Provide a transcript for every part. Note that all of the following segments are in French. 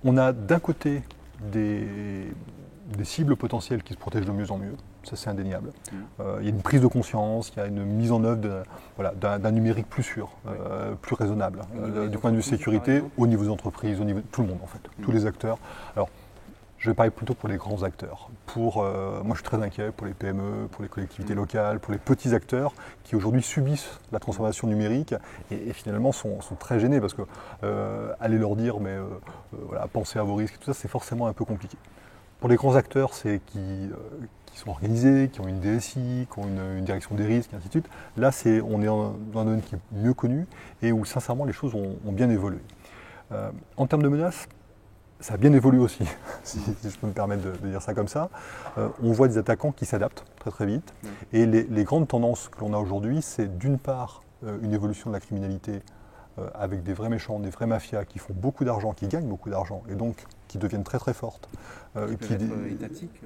On a d'un côté des cibles potentielles qui se protègent de mieux en mieux, ça c'est indéniable. Il y a une prise de conscience, il y a une mise en œuvre d'un numérique plus sûr, plus raisonnable, du point de vue sécurité, au niveau des entreprises, au niveau de tout le monde en fait, tous les acteurs. Alors, je vais parler plutôt pour les grands acteurs. Moi, je suis très inquiet pour les PME, pour les collectivités locales, pour les petits acteurs qui aujourd'hui subissent la transformation numérique et finalement sont très gênés parce que aller leur dire, mais voilà, pensez à vos risques, tout ça, c'est forcément un peu compliqué. Pour les grands acteurs, c'est qui sont organisés, qui ont une DSI, qui ont une direction des risques, et ainsi de suite. Là, on est dans un domaine qui est mieux connu et où sincèrement les choses ont bien évolué. En termes de menaces, ça a bien évolué aussi, si je peux me permettre de dire ça comme ça. On voit des attaquants qui s'adaptent très très vite. Et les grandes tendances que l'on a aujourd'hui, c'est d'une part une évolution de la criminalité avec des vrais méchants, des vraies mafias qui font beaucoup d'argent, qui gagnent beaucoup d'argent et donc qui deviennent très très fortes. Qui peuvent être étatiques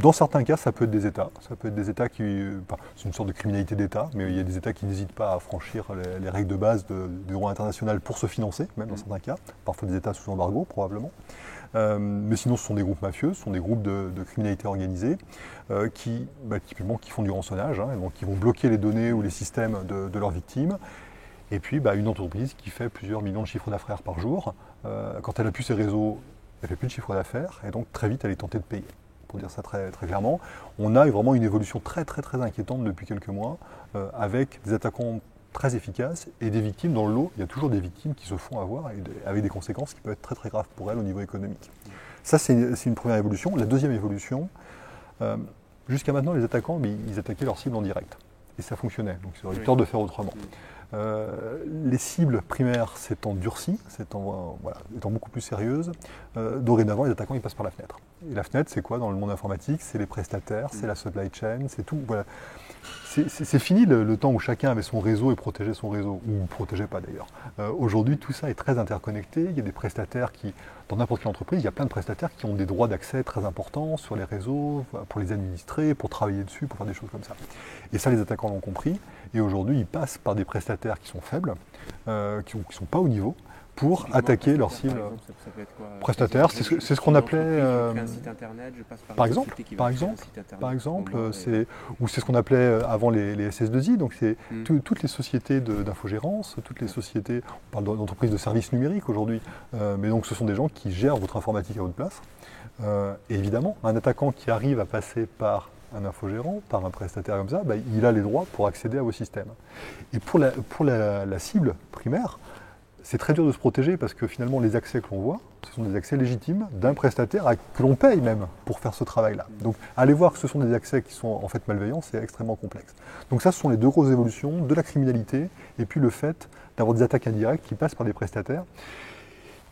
Dans certains cas, ça peut être des États. Ça peut être des États c'est une sorte de criminalité d'État, mais il y a des États qui n'hésitent pas à franchir les règles de base du droit international pour se financer, même dans certains cas. Parfois des États sous embargo, probablement. Mais sinon, ce sont des groupes mafieux, ce sont des groupes de criminalité organisée typiquement, qui font du rançonnage, et donc qui vont bloquer les données ou les systèmes de leurs victimes. Et puis, une entreprise qui fait plusieurs millions de chiffres d'affaires par jour, quand elle a plus ses réseaux, elle fait plus de chiffre d'affaires, et donc très vite, elle est tentée de payer. Pour dire ça très, très clairement, on a vraiment une évolution très, très, très inquiétante depuis quelques mois, avec des attaquants très efficaces et des victimes dans le lot. Il y a toujours des victimes qui se font avoir, avec des conséquences qui peuvent être très, très graves pour elles au niveau économique. Ça, c'est une première évolution. La deuxième évolution, jusqu'à maintenant, les attaquants, ils attaquaient leurs cibles en direct. Et ça fonctionnait, donc c'est réducteur de faire autrement. Les cibles primaires s'étant durcies, étant beaucoup plus sérieuses, dorénavant les attaquants ils passent par la fenêtre. Et la fenêtre c'est quoi dans le monde informatique? C'est les prestataires, c'est la supply chain, c'est tout. Voilà. C'est fini le temps où chacun avait son réseau et protégeait son réseau, ou ne protégeait pas d'ailleurs. Aujourd'hui tout ça est très interconnecté, il y a des prestataires dans n'importe quelle entreprise, il y a plein de prestataires qui ont des droits d'accès très importants sur les réseaux, pour les administrer, pour travailler dessus, pour faire des choses comme ça. Et ça les attaquants l'ont compris, et aujourd'hui ils passent par des prestataires qui sont faibles, qui ne sont pas au niveau, pour attaquer leur cible. Ça peut être quoi? Prestataire, c'est ce qu'on appelait. Je crée un site internet, je passe Par exemple, ou c'est ce qu'on appelait avant les SS2I, donc c'est toutes les sociétés d'infogérance, toutes les sociétés, on parle d'entreprises de services numériques aujourd'hui, mais donc ce sont des gens qui gèrent votre informatique à votre place. Et évidemment, un attaquant qui arrive à passer par un infogérant, par un prestataire comme ça, il a les droits pour accéder à vos systèmes. Et pour la cible primaire, c'est très dur de se protéger parce que finalement les accès que l'on voit, ce sont des accès légitimes d'un prestataire que l'on paye même pour faire ce travail-là. Donc aller voir que ce sont des accès qui sont en fait malveillants, c'est extrêmement complexe. Donc ça, ce sont les deux grosses évolutions de la criminalité et puis le fait d'avoir des attaques indirectes qui passent par des prestataires.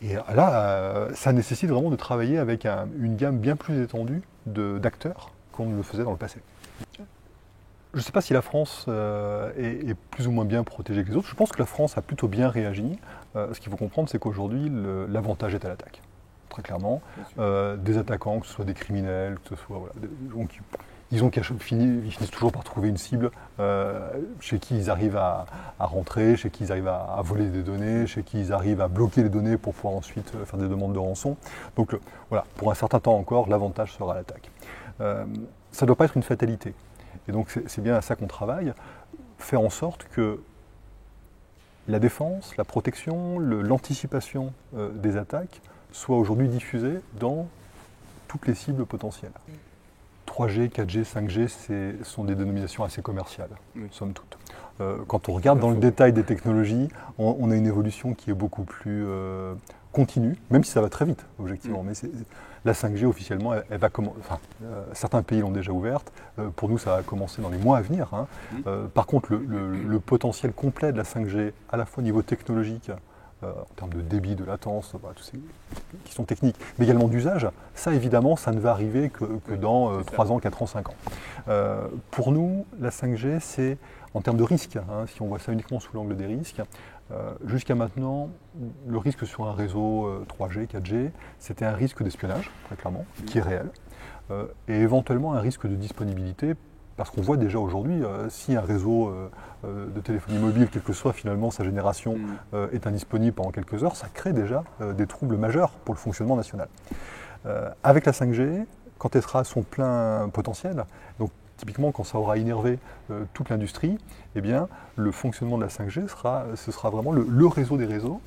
Et là, ça nécessite vraiment de travailler avec une gamme bien plus étendue d'acteurs qu'on ne le faisait dans le passé. Je ne sais pas si la France est plus ou moins bien protégée que les autres. Je pense que la France a plutôt bien réagi. Ce qu'il faut comprendre, c'est qu'aujourd'hui, l'avantage est à l'attaque. Très clairement. Des attaquants, que ce soit des criminels, que ce soit des gens ils finissent toujours par trouver une cible chez qui ils arrivent à rentrer, chez qui ils arrivent à voler des données, chez qui ils arrivent à bloquer les données pour pouvoir ensuite faire des demandes de rançon. Donc voilà, pour un certain temps encore, l'avantage sera l'attaque. Ça ne doit pas être une fatalité. Et donc c'est bien à ça qu'on travaille, faire en sorte que la défense, la protection, l'anticipation des attaques soient aujourd'hui diffusées dans toutes les cibles potentielles. 3G, 4G, 5G, sont des dénominations assez commerciales, somme toute. Quand on regarde dans le détail des technologies, on a une évolution qui est beaucoup plus continue, même si ça va très vite, objectivement. Mais la 5G, officiellement, elle va commencer. Certains pays l'ont déjà ouverte. Pour nous, ça va commencer dans les mois à venir. Par contre, le potentiel complet de la 5G, à la fois au niveau technologique, en termes de débit, de latence, tous ces qui sont techniques, mais également d'usage, ça évidemment, ça ne va arriver que dans 3 ans, 4 ans, 5 ans. Pour nous, la 5G, c'est en termes de risque, si on voit ça uniquement sous l'angle des risques, jusqu'à maintenant, le risque sur un réseau 3G, 4G, c'était un risque d'espionnage, très clairement, qui est réel, et éventuellement un risque de disponibilité Parce qu'on voit déjà aujourd'hui, si un réseau de téléphonie mobile, quelle que soit finalement sa génération, est indisponible pendant quelques heures, ça crée déjà des troubles majeurs pour le fonctionnement national. Avec la 5G, quand elle sera à son plein potentiel, donc typiquement quand ça aura innervé toute l'industrie, eh bien, le fonctionnement de la 5G ce sera vraiment le réseau des réseaux.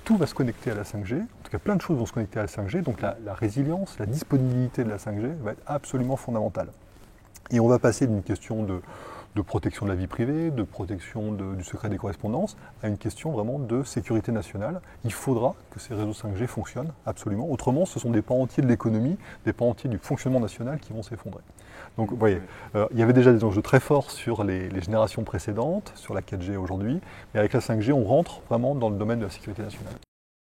Tout va se connecter à la 5G, en tout cas plein de choses vont se connecter à la 5G, donc la résilience, la disponibilité de la 5G va être absolument fondamentale. Et on va passer d'une question de protection de la vie privée, de protection du secret des correspondances, à une question vraiment de sécurité nationale. Il faudra que ces réseaux 5G fonctionnent absolument. Autrement, ce sont des pans entiers de l'économie, des pans entiers du fonctionnement national qui vont s'effondrer. Donc vous voyez, il y avait déjà des enjeux très forts sur les générations précédentes, sur la 4G aujourd'hui, mais avec la 5G, on rentre vraiment dans le domaine de la sécurité nationale.